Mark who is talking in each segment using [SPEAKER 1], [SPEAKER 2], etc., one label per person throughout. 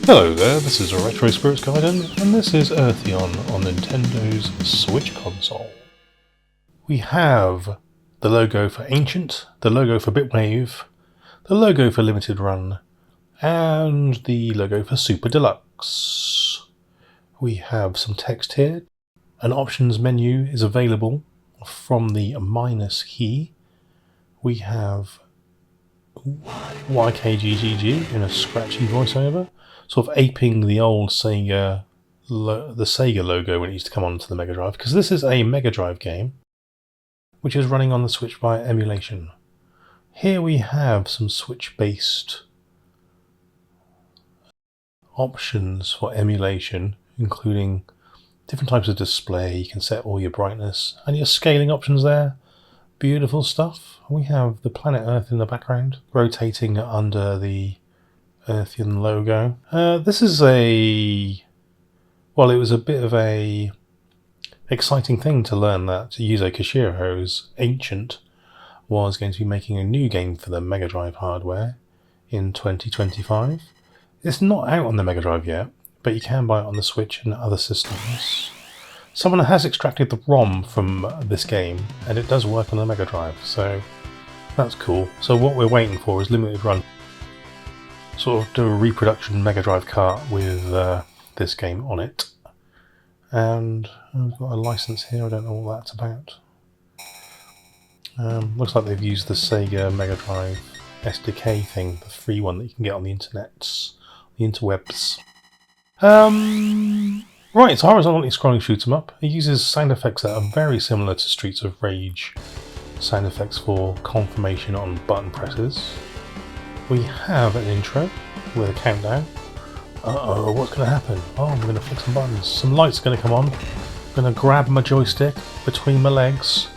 [SPEAKER 1] Hello there, this is a Retro Spirits Guardian, and this is Earthion on Nintendo's Switch console. We have the logo for Ancient, the logo for Bitwave, the logo for Limited Run, and the logo for Super Deluxe. We have some text here. An options menu is available from the minus key. We have YKGGG in a scratchy voiceover, sort of aping the old Sega, the Sega logo when it used to come onto the Megadrive, because this is a Megadrive game which is running on the Switch via emulation. Here we have some Switch-based options for emulation, including different types of display. You can set all your brightness and your scaling options there. Beautiful stuff. We have the planet Earth in the background, rotating under the Earthion logo. This is it was a bit of a exciting thing to learn that Yuzo Koshiro's Ancient was going to be making a new game for the Megadrive hardware in 2025. It's not out on the Megadrive yet, but you can buy it on the Switch and other systems. Someone has extracted the ROM from this game, and it does work on the Megadrive, so that's cool. So what we're waiting for is Limited Run. Sort of do a reproduction Megadrive cart with this game on it. And we've got a license here, I don't know what that's about. Looks like they've used the Sega Megadrive SDK thing, the free one that you can get on the interwebs. Right, it's a horizontally scrolling shoot 'em up. It uses sound effects that are very similar to Streets of Rage sound effects for confirmation on button presses. We have an intro with a countdown. Uh-oh, what's going to happen? Oh, I'm going to flick some buttons. Some lights are going to come on. I'm going to grab my joystick between my legs,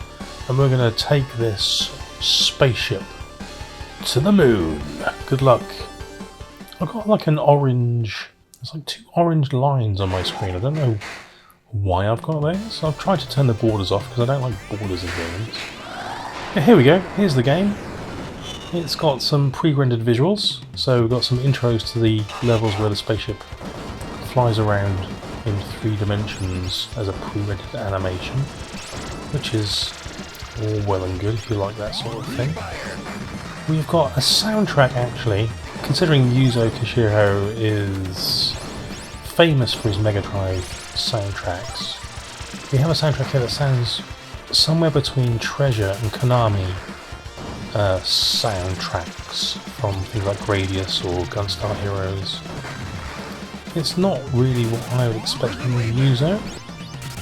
[SPEAKER 1] and we're going to take this spaceship to the moon. Good luck. I've got like an orange... There's like two orange lines on my screen. I don't know why I've got those. I've tried to turn the borders off because I don't like borders in games. Yeah, here we go. Here's the game. It's got some pre-rendered visuals. So we've got some intros to the levels where the spaceship flies around in 3 dimensions as a pre-rendered animation, which is all well and good if you like that sort of thing. We've got a soundtrack actually. Considering Yuzo Koshiro is famous for his Megadrive soundtracks, we have a soundtrack here that sounds somewhere between Treasure and Konami soundtracks from things like Gradius or Gunstar Heroes. It's not really what I would expect from Yuzo,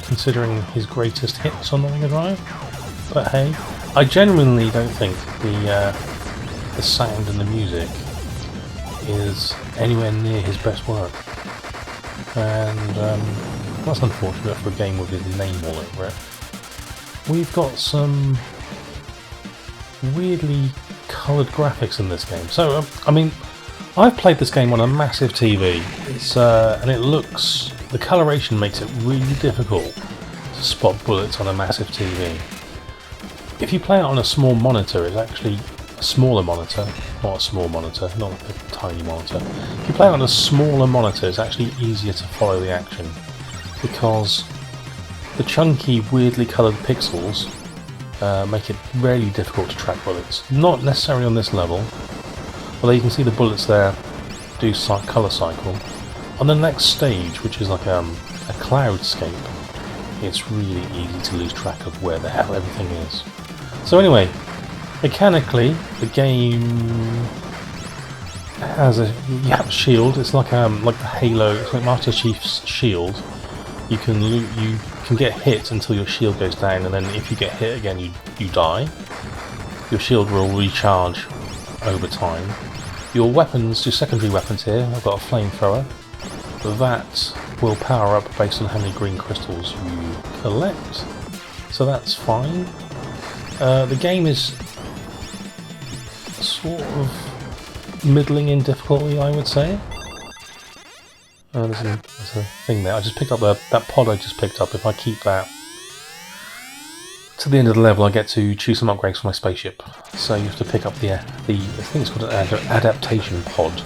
[SPEAKER 1] considering his greatest hits on the Megadrive, but hey, I genuinely don't think the sound and the music is anywhere near his best work, and that's unfortunate for a game with his name all over it. We've got some weirdly coloured graphics in this game. So, I mean, I've played this game on a massive TV. And it looks... the coloration makes it really difficult to spot bullets on a massive TV. If you play it on a small monitor, it's actually a smaller monitor. Not a small monitor, not like a tiny monitor. If you play it on a smaller monitor, it's actually easier to follow the action, because the chunky, weirdly coloured pixels make it really difficult to track bullets. Not necessarily on this level, although you can see the bullets there do colour cycle. On the next stage, which is like a cloudscape, it's really easy to lose track of where the hell everything is. So anyway, mechanically, the game has a shield. It's like the Halo. It's like Master Chief's shield. You can get hit until your shield goes down, and then if you get hit again, you die. Your shield will recharge over time. Your weapons, your secondary weapons here. I've got a flamethrower. That will power up based on how many green crystals you collect. So that's fine. The game is sort of middling in difficulty, I would say. There's a thing there. I just picked up that pod I just picked up. If I keep that to the end of the level, I get to choose some upgrades for my spaceship. So you have to pick up the I think it's called an adaptation pod.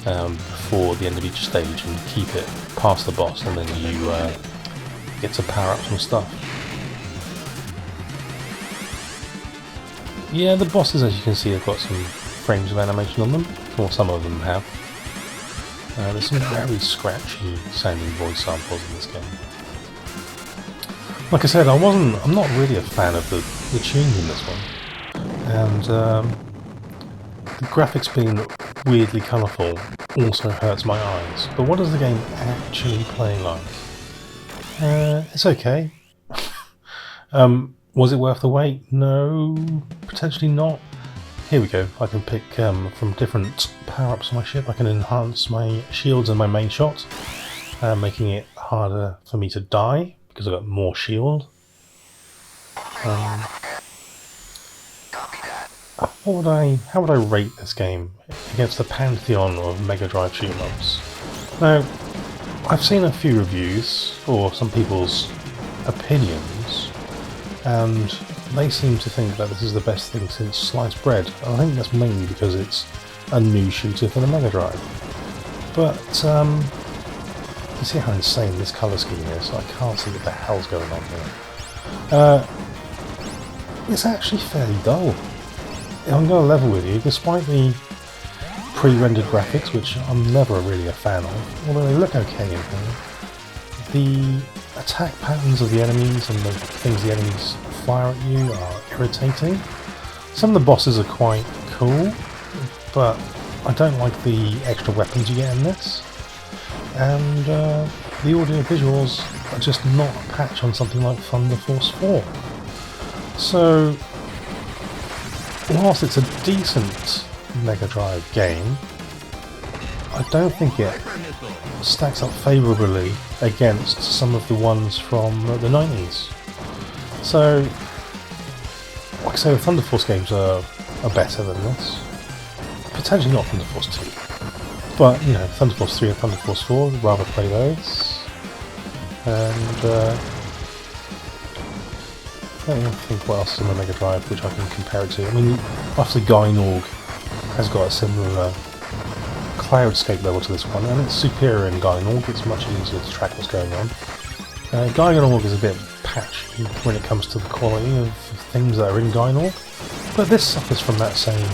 [SPEAKER 1] before the end of each stage and keep it past the boss, and then you get to power up some stuff. Yeah, the bosses, as you can see, have got some frames of animation on them, or some of them have. There's some very scratchy sounding voice samples in this game. Like I said, I'm not really a fan of the tunes in this one, and the graphics being weirdly colourful also hurts my eyes. But what does the game actually play like? It's okay. Was it worth the wait? No, potentially not. Here we go. I can pick from different power-ups on my ship. I can enhance my shields and my main shot, making it harder for me to die because I've got more shield. How would I rate this game against the pantheon of Megadrive shoot-'em-ups? Now, I've seen a few reviews, or some people's opinions, and they seem to think that this is the best thing since sliced bread. I think that's mainly because it's a new shooter for the Megadrive. But you see how insane this colour scheme is. I can't see what the hell's going on here. It's actually fairly dull. I'm going to level with you, despite the pre-rendered graphics, which I'm never really a fan of, although they look okay in here. The attack patterns of the enemies and the things the enemies fire at you are irritating. Some of the bosses are quite cool, but I don't like the extra weapons you get in this. And the audio visuals are just not a patch on something like Thunder Force 4. So, whilst it's a decent Mega Drive game, I don't think it stacks up favourably against some of the ones from the 90s. So, like I say, the Thunder Force games are better than this. Potentially not Thunder Force 2. But, you know, Thunder Force 3 and Thunder Force 4, I'd rather play those. And, let me think what else is on the Mega Drive which I can compare it to. I mean, obviously Gynorg has got a similar cloudscape level to this one, and it's superior in Gynorg. It's much easier to track what's going on. Gynorg is a bit patchy when it comes to the quality of things that are in Gynorg, but this suffers from that same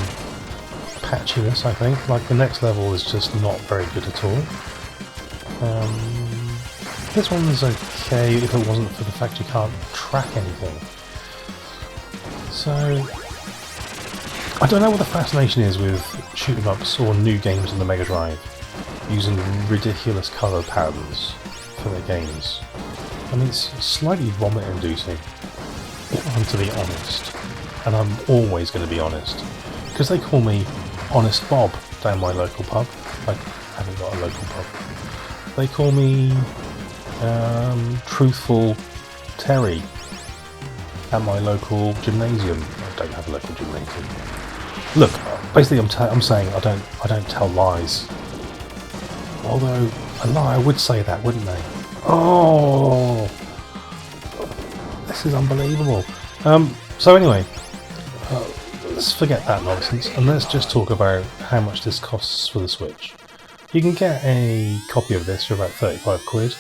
[SPEAKER 1] patchiness, I think. Like, the next level is just not very good at all. This one's okay if it wasn't for the fact you can't track anything. So, I don't know what the fascination is with shoot-'em-ups or new games on the Mega Drive using ridiculous colour patterns for their games. I mean, it's slightly vomit-inducing, if I'm to be honest. And I'm always going to be honest. Because they call me Honest Bob down my local pub. I haven't got a local pub. They call me Truthful Terry at my local gymnasium. I don't have a local gymnasium. Look, basically I'm saying I don't tell lies. Although a lie would say that, wouldn't they? Oh, this is unbelievable. So anyway, let's forget that nonsense and let's just talk about how much this costs for the Switch. You can get a copy of this for about 35 quid.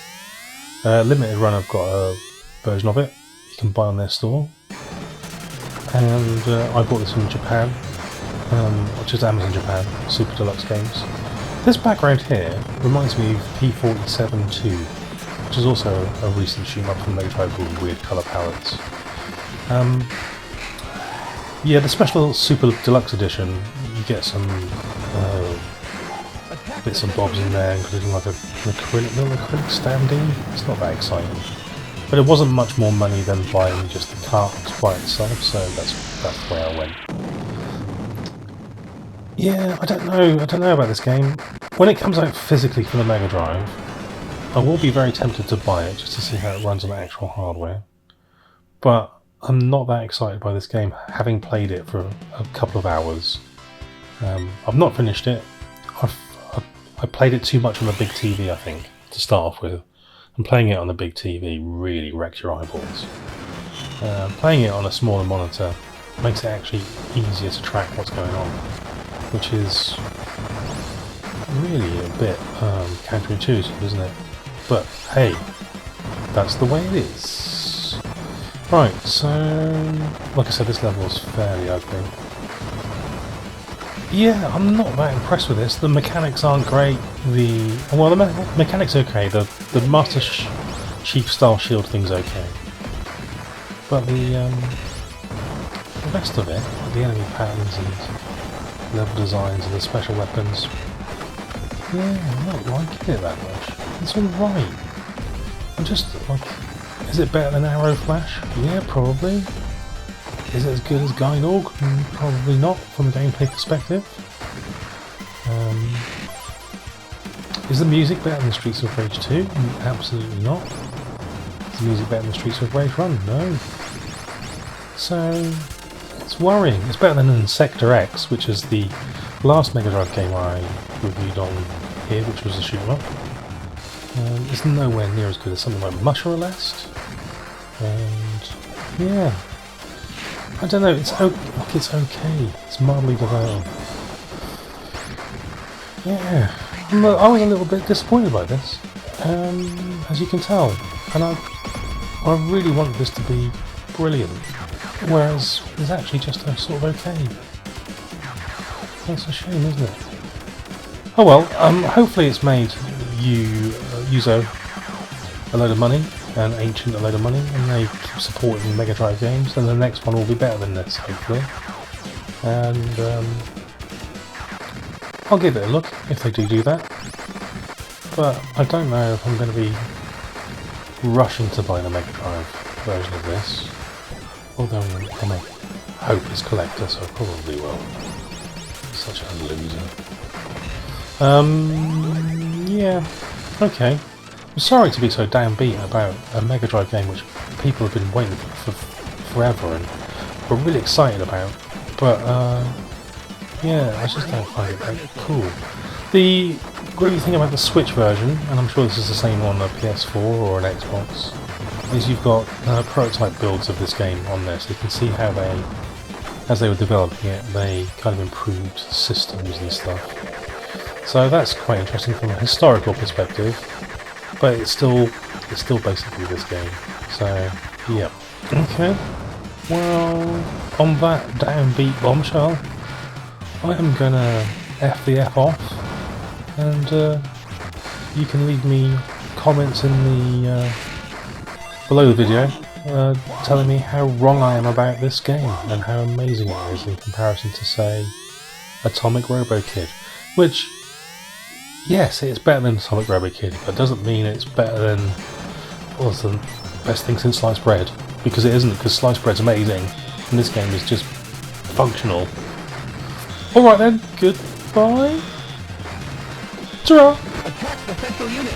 [SPEAKER 1] Limited run, I've got a version of it you can buy on their store. And I bought this from Japan, which is Amazon Japan, Super Deluxe Games. This background here reminds me of P47-2, which is also a recent shoot-'em-up from Megadrive with weird colour palettes. Yeah, the special Super Deluxe Edition, you get some bits and bobs in there, including like a little acrylic standee. It's not that exciting, but it wasn't much more money than buying just the cart by itself, so that's the way I went. Yeah, I don't know about this game. When it comes out physically for the Mega Drive, I will be very tempted to buy it just to see how it runs on actual hardware. But I'm not that excited by this game, having played it for a couple of hours. I've not finished it. I played it too much on the big TV, I think, to start off with. And playing it on the big TV really wrecks your eyeballs. Playing it on a smaller monitor makes it actually easier to track what's going on, which is really a bit counterintuitive, isn't it? But hey, that's the way it is. Right, so like I said, this level is fairly ugly. Yeah, I'm not that impressed with this. The mechanics aren't great. The mechanics okay. The Master Chief style shield thing's okay, but the rest of it, the enemy patterns and level designs and the special weapons, yeah, I'm not liking it that much. It's alright. I'm just like, is it better than Arrow Flash? Yeah, probably. Is it as good as Gynorg? Probably not, from a gameplay perspective. Is the music better than Streets of Rage 2? Absolutely not. Is the music better than Streets of Rage 1? No. So, it's worrying. It's better than Sector X, which is the last Megadrive game I reviewed on here, which was a shoot-'em-up. It's nowhere near as good as something like Musheralest. And, yeah. I don't know, it's okay. It's mildly developed. Yeah, I was a little bit disappointed by this, as you can tell, and I really wanted this to be brilliant, whereas it's actually just a sort of okay. That's a shame, isn't it? Oh well, hopefully it's made Yuzo a load of money, and Ancient a load of money, and they keep supporting Megadrive games, and the next one will be better than this, hopefully. And I'll give it a look if they do that, but I don't know if I'm going to be rushing to buy the Megadrive version of this, although I may hope it's collector, so I probably will. Such a loser. Yeah, okay. I'm sorry to be so downbeat about a Megadrive game which people have been waiting for forever and were really excited about, but yeah, I just don't find it that cool. The great thing about the Switch version, and I'm sure this is the same on a PS4 or an Xbox, is you've got prototype builds of this game on there, so you can see how they, as they were developing it, they kind of improved systems and stuff. So that's quite interesting from a historical perspective. But it's still basically this game. So yeah. Okay. Well, on that downbeat bombshell, I am gonna F the F off, and you can leave me comments in the below the video, telling me how wrong I am about this game and how amazing it is in comparison to, say, Atomic Robo Kid, which. Yes, it's better than Atomic Robo Kid, but doesn't mean it's better than, what's the best thing since sliced bread, because it isn't, because sliced bread's amazing, and this game is just functional. Alright then, goodbye. Ta-ra!
[SPEAKER 2] Attack the central unit!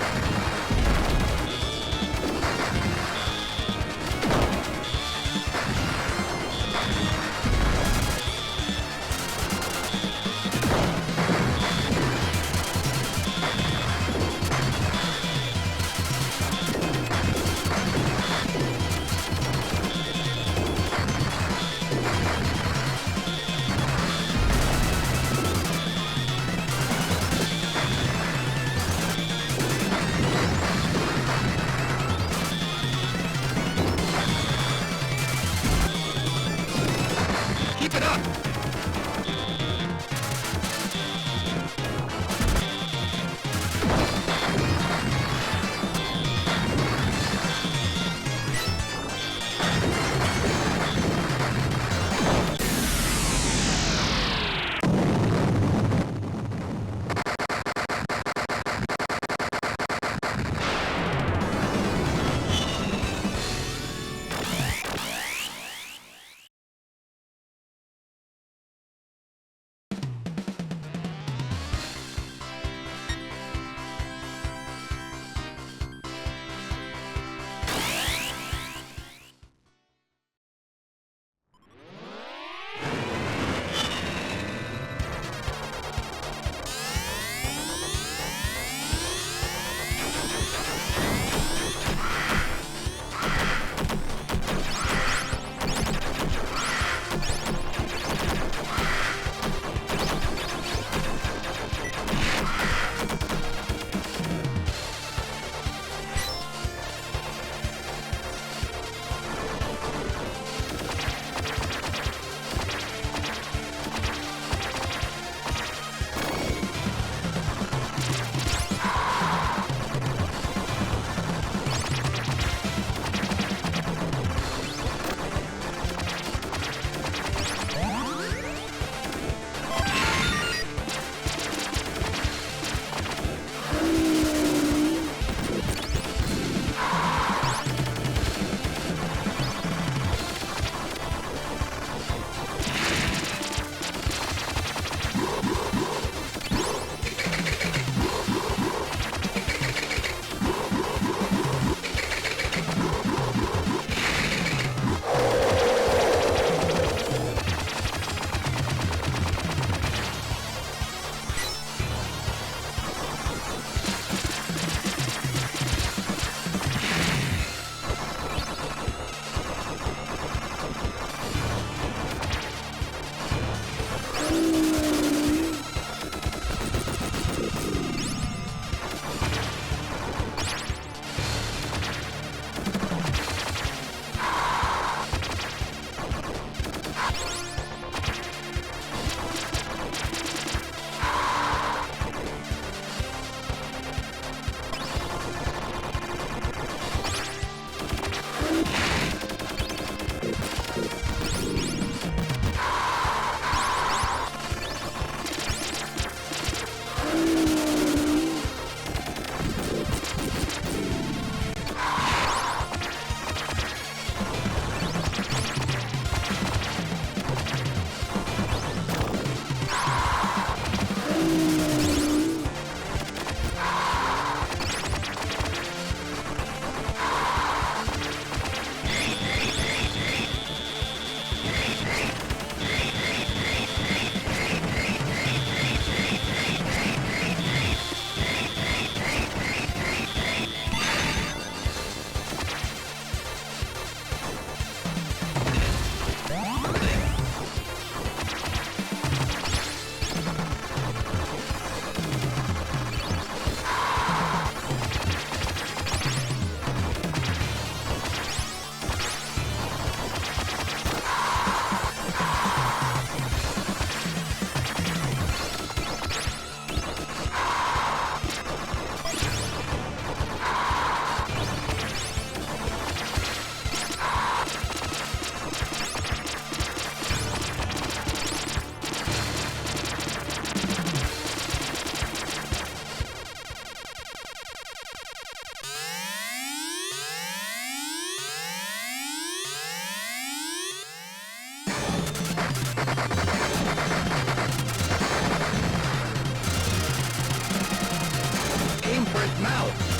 [SPEAKER 2] Missile.